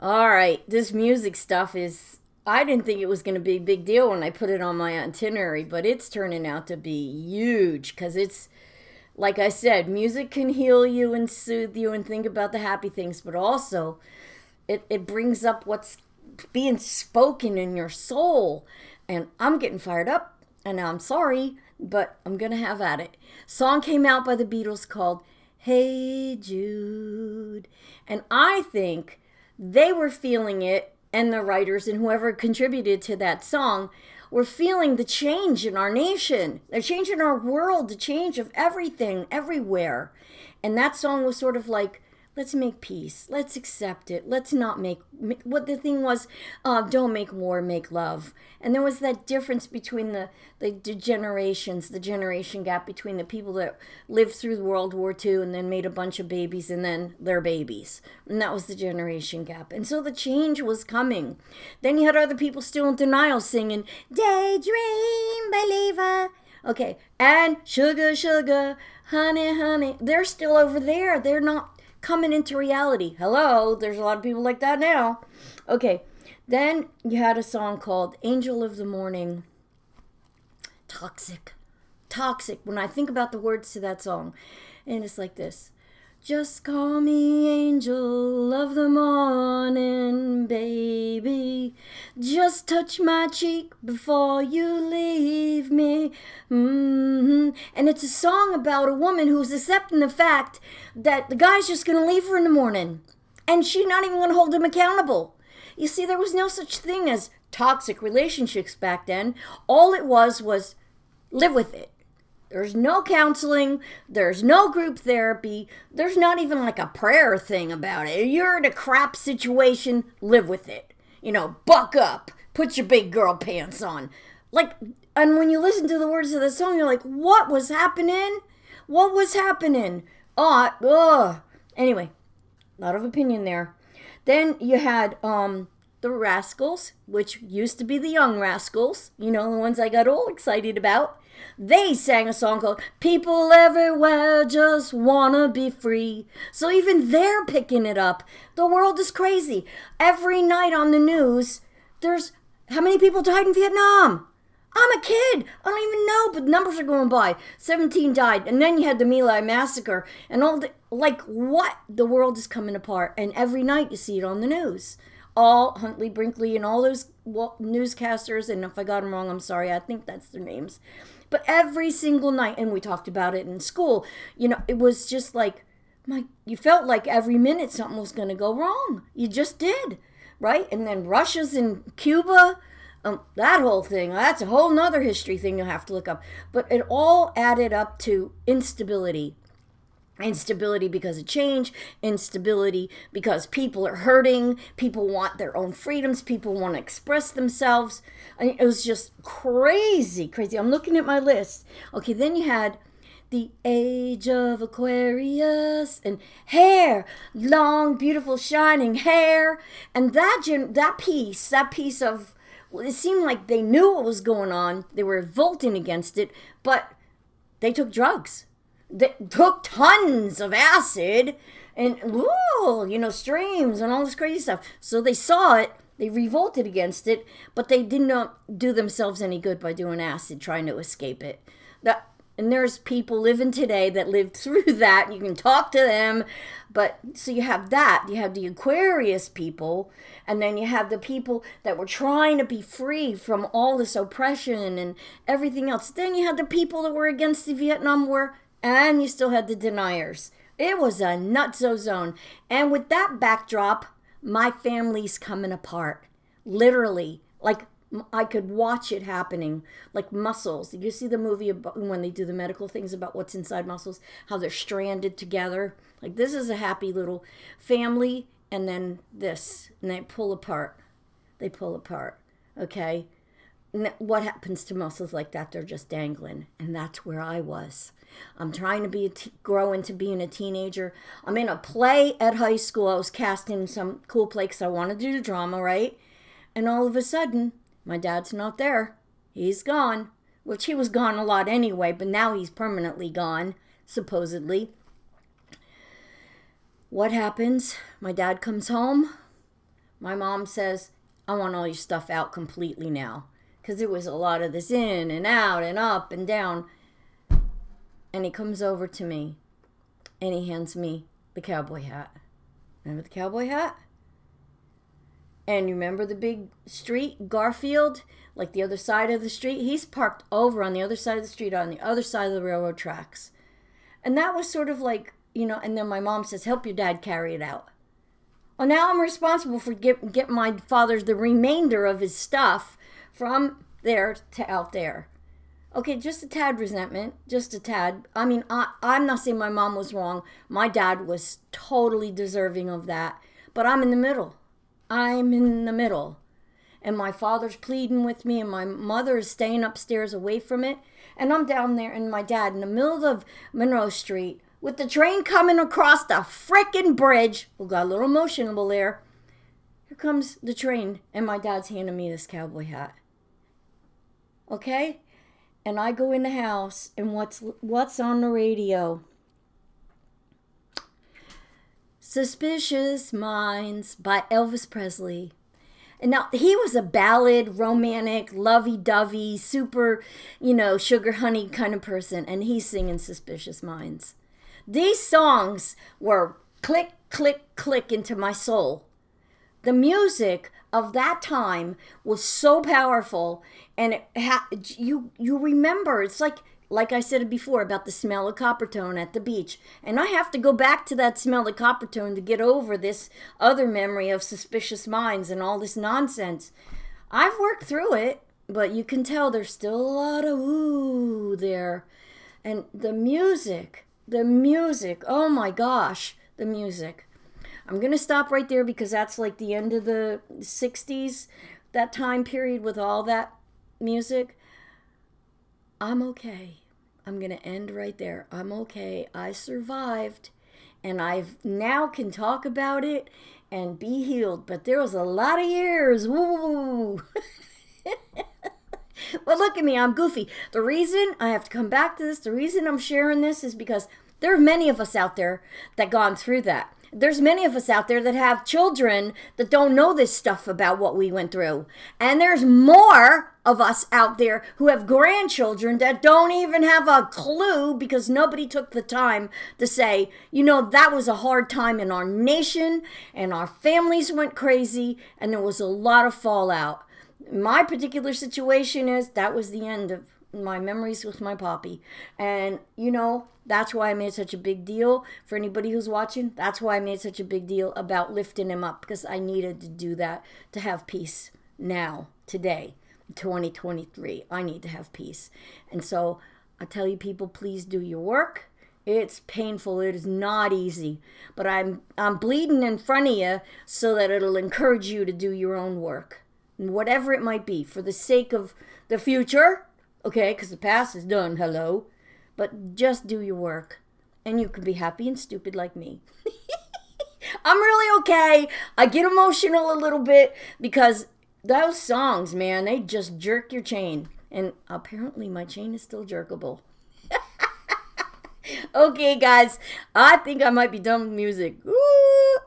All right, this music stuff is. I didn't think it was going to be a big deal when I put it on my itinerary, but it's turning out to be huge because it's, like I said, music can heal you and soothe you and think about the happy things, but also it brings up what's being spoken in your soul. And I'm getting fired up, and I'm sorry, but I'm going to have at it. Song came out by the Beatles called Hey Jude. And I think they were feeling it, and the writers and whoever contributed to that song were feeling the change in our nation, the change in our world, the change of everything, everywhere. And that song was sort of like, let's make peace. Let's accept it. Let's not make what the thing was. Don't make war, make love. And there was that difference between the generations, the generation gap between the people that lived through World War II and then made a bunch of babies and then their babies. And that was the generation gap. And so the change was coming. Then you had other people still in denial singing, Daydream, believer. Okay, and sugar, sugar, honey, honey. They're still over there. They're not coming into reality. Hello, there's a lot of people like that now. Okay, then you had a song called Angel of the Morning. Toxic. Toxic. When I think about the words to that song, and it's like this. Just call me angel of the morning, baby. Just touch my cheek before you leave me. And it's a song about a woman who's accepting the fact that the guy's just going to leave her in the morning. And she's not even going to hold him accountable. You see, there was no such thing as toxic relationships back then. All it was live with it. There's no counseling. There's no group therapy. There's not even like a prayer thing about it. You're in a crap situation, live with it. Buck up. Put your big girl pants on. And when you listen to the words of the song, you're like, what was happening? What was happening? Anyway, a lot of opinion there. Then you had the Rascals, which used to be the Young Rascals. The ones I got all excited about. They sang a song called People Everywhere Just Wanna Be Free. So even they're picking it up. The world is crazy. Every night on the news, there's how many people died in Vietnam? I'm a kid. I don't even know, but numbers are going by. 17 died. And then you had the My Lai massacre and all the, what? The world is coming apart. And every night you see it on the news. All Huntley, Brinkley, and all those newscasters, and if I got them wrong, I'm sorry, I think that's their names. But every single night, and we talked about it in school, it was just like, you felt like every minute something was going to go wrong. You just did, right? And then Russia's in Cuba, that whole thing, that's a whole nother history thing you'll have to look up. But it all added up to instability. Instability because of change, instability because people are hurting, people want their own freedoms, people want to express themselves. It was just crazy. I'm looking at my list. Okay, then you had the age of Aquarius and hair, long, beautiful, shining hair. And that piece of, it seemed like they knew what was going on. They were revolting against it, but they took drugs. They took tons of acid and, streams and all this crazy stuff. So they saw it, they revolted against it, but they did not do themselves any good by doing acid, trying to escape it. And there's people living today that lived through that. You can talk to them. But so you have that. You have the Aquarius people. And then you have the people that were trying to be free from all this oppression and everything else. Then you had the people that were against the Vietnam War. And you still had the deniers. It was a nutso zone. And with that backdrop, my family's coming apart. Literally. Like, I could watch it happening. Like muscles. You see the movie about when they do the medical things about what's inside muscles? How they're stranded together. Like, this is a happy little family. And then this. And they pull apart. They pull apart. Okay? And what happens to muscles like that? They're just dangling. And that's where I was. I'm trying to grow into being a teenager. I'm in a play at high school. I was cast in some cool play because I wanted to do drama, right? And all of a sudden, my dad's not there. He's gone. Which he was gone a lot anyway, but now he's permanently gone, supposedly. What happens? My dad comes home. My mom says, I want all your stuff out completely now. Because there was a lot of this in and out and up and down. And he comes over to me and he hands me the cowboy hat. Remember the cowboy hat? And you remember the big street, Garfield, like the other side of the street? He's parked over on the other side of the street, on the other side of the railroad tracks. And that was sort of like, and then my mom says, help your dad carry it out. Well, now I'm responsible for get my father's, the remainder of his stuff from there to out there. Okay, just a tad resentment, just a tad. I mean, I'm not saying my mom was wrong. My dad was totally deserving of that. But I'm in the middle. I'm in the middle. And my father's pleading with me, and my mother is staying upstairs away from it. And I'm down there, and my dad in the middle of Monroe Street with the train coming across the frickin' bridge. We got a little emotional there. Here comes the train, and my dad's handing me this cowboy hat. Okay? And I go in the house, and what's on the radio? Suspicious Minds by Elvis Presley. And now, he was a ballad, romantic, lovey-dovey, super, sugar honey kind of person. And he's singing Suspicious Minds. These songs were click, click, click into my soul. The music of that time was so powerful. And you remember, it's like I said before about the smell of Coppertone at the beach. And I have to go back to that smell of Coppertone to get over this other memory of Suspicious Minds and all this nonsense. I've worked through it, but you can tell there's still a lot of ooh there. And the music, oh my gosh, the music. I'm going to stop right there because that's like the end of the 60s, that time period with all that music. I'm okay. I'm going to end right there. I'm okay. I survived. And I've now can talk about it and be healed. But there was a lot of years. Woo! Well, look at me. I'm goofy. The reason I have to come back to this, the reason I'm sharing this is because there are many of us out there that gone through that. There's many of us out there that have children that don't know this stuff about what we went through. And there's more of us out there who have grandchildren that don't even have a clue because nobody took the time to say, that was a hard time in our nation and our families went crazy and there was a lot of fallout. My particular situation is that was the end of my memories with my poppy. And, that's why I made such a big deal for anybody who's watching. That's why I made such a big deal about lifting him up, because I needed to do that to have peace now, today, 2023. I need to have peace. And so I tell you people, please do your work. It's painful. It is not easy. But I'm bleeding in front of you so that it'll encourage you to do your own work. Whatever it might be, for the sake of the future, okay, because the past is done, hello. But just do your work, and you can be happy and stupid like me. I'm really okay. I get emotional a little bit because those songs, man, they just jerk your chain. And apparently my chain is still jerkable. Okay, guys, I think I might be done with music. Ooh.